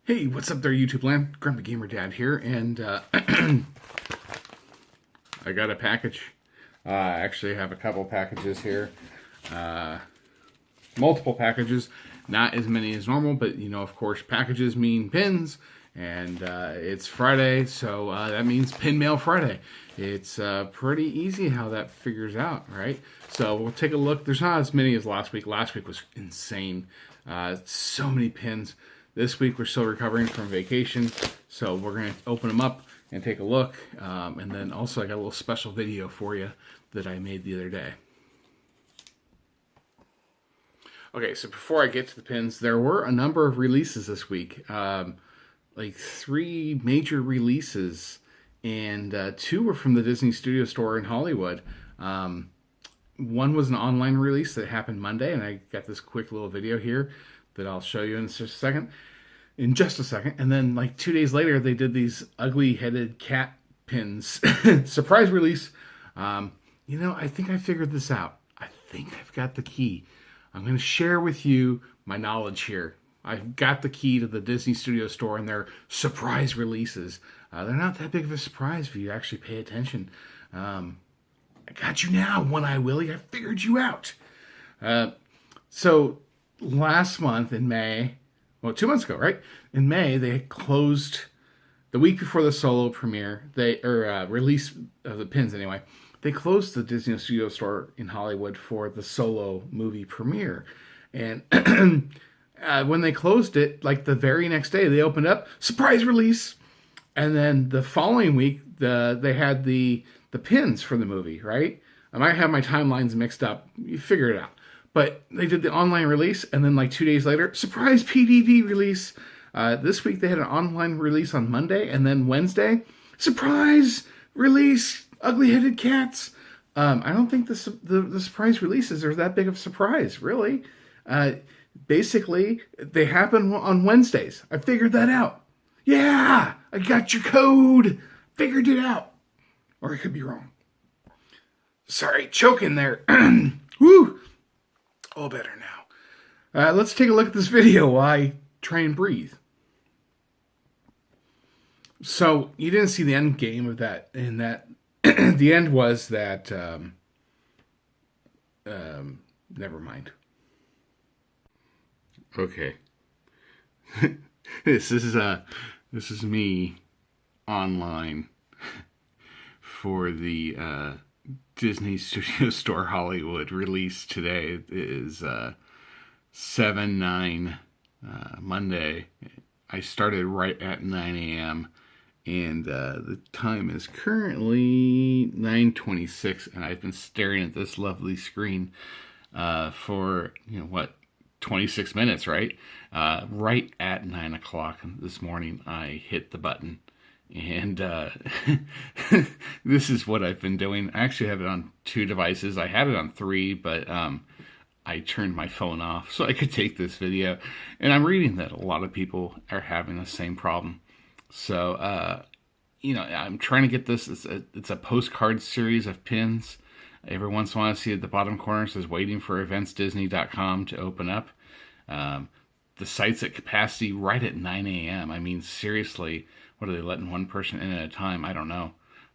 Hey, what's up there, YouTube land? Grumpy Gamer Dad here, and I got a package. I actually have a couple packages here. Multiple packages, not as many as normal, but of course, packages mean pins, and it's Friday, so that means Pin Mail Friday. It's pretty easy how that figures out, right? So we'll take a look. There's not as many as last week. Last week was insane. So many pins. This week we're still recovering from vacation, so we're going to open them up and take a look. And then also I got a little special video for you that I made the other day. Okay, so before I get to the pins, there were a number of releases this week. Like 3 major releases, and 2 were from the Disney Studio Store in Hollywood. One was an online release that happened Monday, and I got this quick little video here that I'll show you in just a second. And then like 2 days later, they did these ugly-headed cat pins. Surprise release. I think I figured this out. I think I've got the key. I'm going to share with you my knowledge here. I've got the key to the Disney Studio Store and their surprise releases. They're not that big of a surprise if you actually pay attention. I got you now, One-Eye Willie. I figured you out. So last month in May, 2 months ago, right? In May, they closed the week before the Solo premiere. Release of the pins anyway. They closed the Disney Studio Store in Hollywood for the Solo movie premiere, and when they closed it, like the very next day, they opened up surprise release, and then the following week, they had the pins for the movie. Right? I might have my timelines mixed up. You figure it out. But they did the online release, and then like 2 days later, surprise PDD release. This week they had an online release on Monday, and then Wednesday, surprise release, ugly-headed cats. I don't think the surprise releases are that big of a surprise, really. Basically, they happen on Wednesdays. I figured that out. Yeah, I got your code. Figured it out. Or I could be wrong. Sorry, choking there. Woo! All better now. Let's take a look at this video while I try and breathe. So you didn't see the end game of that, and that the end was that. Never mind. Okay. This is me online for the Disney Studio Store Hollywood release today. It is 7/9 Monday. I started right at 9 a.m. and the time is currently 9:26, and I've been staring at this lovely screen for 26 minutes, right? Right at 9 o'clock this morning, I hit the button. And this is what I've been doing. I actually have it on 2 devices. I had it on 3, but I turned my phone off so I could take this video. And I'm reading that a lot of people are having the same problem. So, I'm trying to get this. It's a postcard series of pins. Every once in a while I see at the bottom corner it says waiting for eventsdisney.com to open up. The site's at capacity right at 9 a.m. I mean, seriously. What are they letting one person in at a time? I don't know.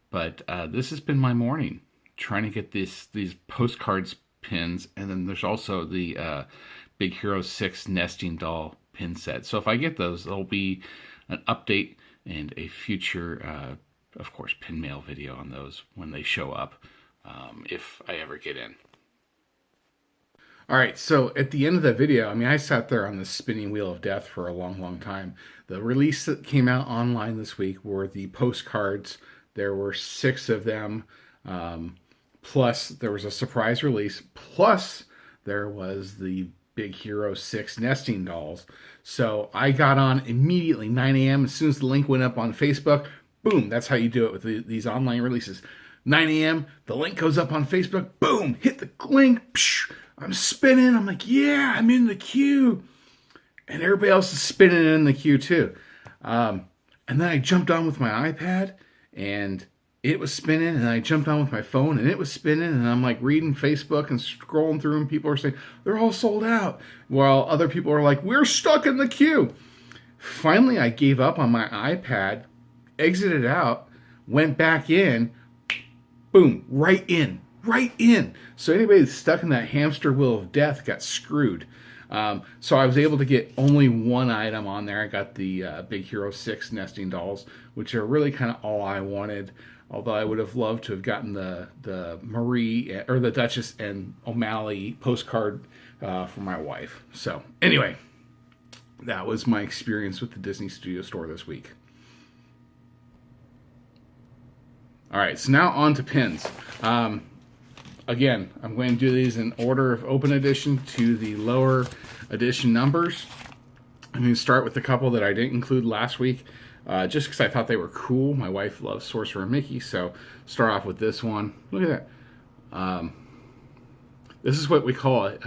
But this has been my morning, trying to get these postcards pins. And then there's also the Big Hero 6 nesting doll pin set. So if I get those, there'll be an update and a future, of course, pin mail video on those when they show up, if I ever get in. All right, so at the end of the video, I sat there on the spinning wheel of death for a long, long time. The release that came out online this week were the postcards. There were 6 of them, plus there was a surprise release, plus there was the Big Hero 6 nesting dolls. So I got on immediately, 9 a.m. As soon as the link went up on Facebook, boom, that's how you do it with these online releases. 9 a.m., the link goes up on Facebook, boom, hit the link, psh, I'm spinning. I'm like, yeah, I'm in the queue. And everybody else is spinning in the queue too. And then I jumped on with my iPad and it was spinning. And I jumped on with my phone and it was spinning. And I'm like reading Facebook and scrolling through and people are saying, they're all sold out. While other people are like, we're stuck in the queue. Finally, I gave up on my iPad, exited out, went back in, boom, right in, right in. So anybody that's stuck in that hamster wheel of death got screwed. So I was able to get only one item on there. I got the Big Hero 6 nesting dolls, which are really kind of all I wanted. Although I would have loved to have gotten the Marie or the Duchess and O'Malley postcard for my wife. So anyway, that was my experience with the Disney Studio Store this week. All right, so now on to pins. Again, I'm going to do these in order of open edition to the lower edition numbers. I'm going to start with the couple that I didn't include last week, just because I thought they were cool. My wife loves Sorcerer Mickey, so start off with this one. Look at that. This is what we call it.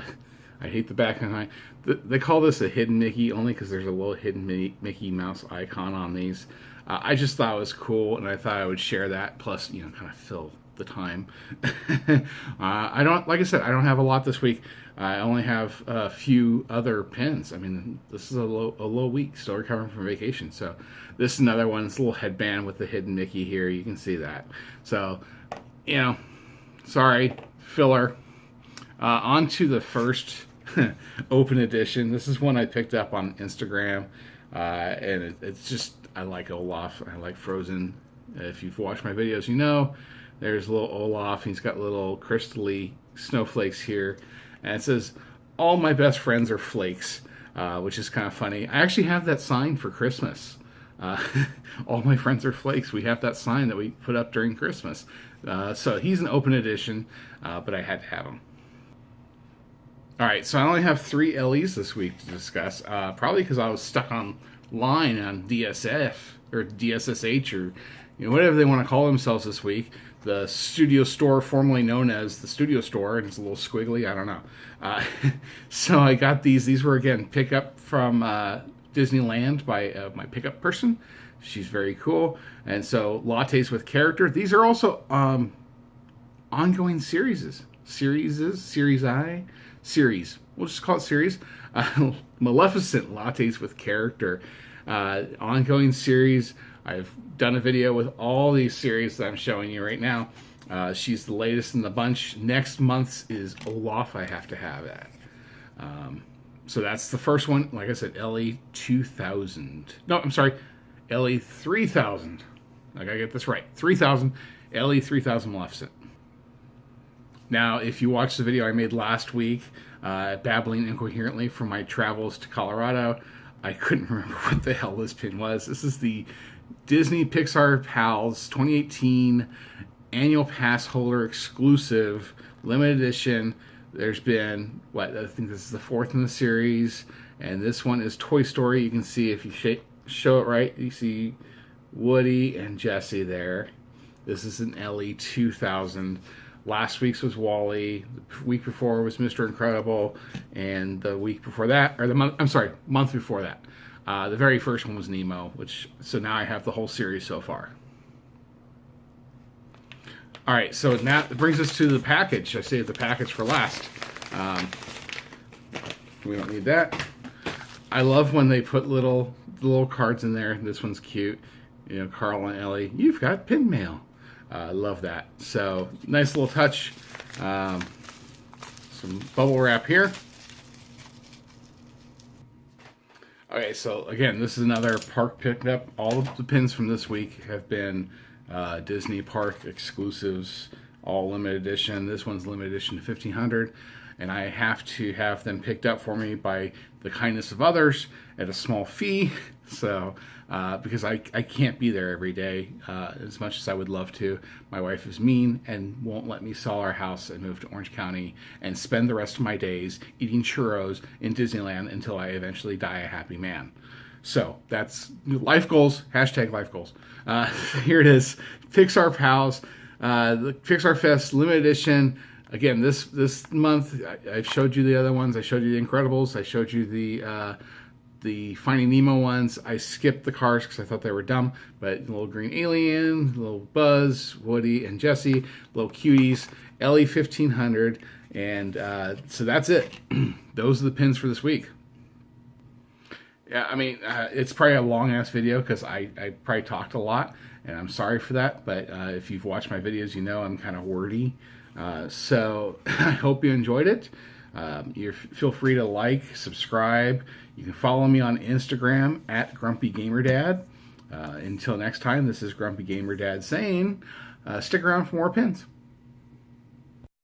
I hate the back of my... They call this a hidden Mickey only because there's a little hidden Mickey Mouse icon on these. I just thought it was cool, and I thought I would share that, plus, kind of fill the time. I don't, like I said, I don't have a lot this week. I only have a few other pins. I mean, this is a low week, still recovering from vacation. So this is another one. It's a little headband with the hidden Mickey here. You can see that. So, sorry, filler. On to the first open edition. This is one I picked up on Instagram, and it's just, I like Olaf. I like Frozen. If you've watched my videos, you know. There's little Olaf. He's got little crystally snowflakes here. And it says, all my best friends are flakes, which is kind of funny. I actually have that sign for Christmas. All my friends are flakes. We have that sign that we put up during Christmas. So he's an open edition, but I had to have him. All right, so I only have 3 LEs this week to discuss, probably because I was stuck online on DSF or DSSH or whatever they want to call themselves this week. The Studio Store, formerly known as the Studio Store, and it's a little squiggly, I don't know. So I got these. These were, again, pickup from Disneyland by my pickup person. She's very cool. And so lattes with character. These are also ongoing series. We'll just call it series. Maleficent lattes with character. Ongoing series. I've done a video with all these series that I'm showing you right now. She's the latest in the bunch. Next month's is Olaf. I have to have that. So that's the first one. Like I said, LE 2000. No, I'm sorry. LE 3000. I gotta get this right. 3000. LE 3000 Maleficent. Now, if you watched the video I made last week, babbling incoherently from my travels to Colorado, I couldn't remember what the hell this pin was. This is the Disney Pixar Pals 2018 annual pass holder exclusive limited edition. There's been, I think this is the 4th in the series, and this one is Toy Story. You can see if you show it right, you see Woody and Jessie there. This is an LE 2000. Last week's was Wall-E. The week before was Mr. Incredible, and the week before that, or month before that, the very first one was Nemo. So now I have the whole series so far. All right, so now it brings us to the package. I saved the package for last. We don't need that. I love when they put little cards in there. This one's cute. Carl and Ellie, you've got pin mail. I love that. So nice little touch. Some bubble wrap here. Okay, so again, this is another park pickup. All of the pins from this week have been Disney Park exclusives, all limited edition. This one's limited edition to 1500, and I have to have them picked up for me by the kindness of others at a small fee. So, because I can't be there every day as much as I would love to. My wife is mean and won't let me sell our house and move to Orange County and spend the rest of my days eating churros in Disneyland until I eventually die a happy man. So that's life goals, hashtag life goals. Here it is, Pixar Pals, the Pixar Fest limited edition. Again, this month, I showed you the other ones. I showed you the Incredibles. I showed you the Finding Nemo ones. I skipped the cars because I thought they were dumb. But little green alien, little Buzz, Woody, and Jessie, little cuties, LE 1500, and so that's it. Those are the pins for this week. Yeah, I mean, it's probably a long ass video because I probably talked a lot, and I'm sorry for that. But if you've watched my videos, you know I'm kind of wordy. So I hope you enjoyed it. You feel free to like, subscribe. You can follow me on Instagram at Grumpy Gamer Dad. Until next time, this is Grumpy Gamer Dad saying, stick around for more pins.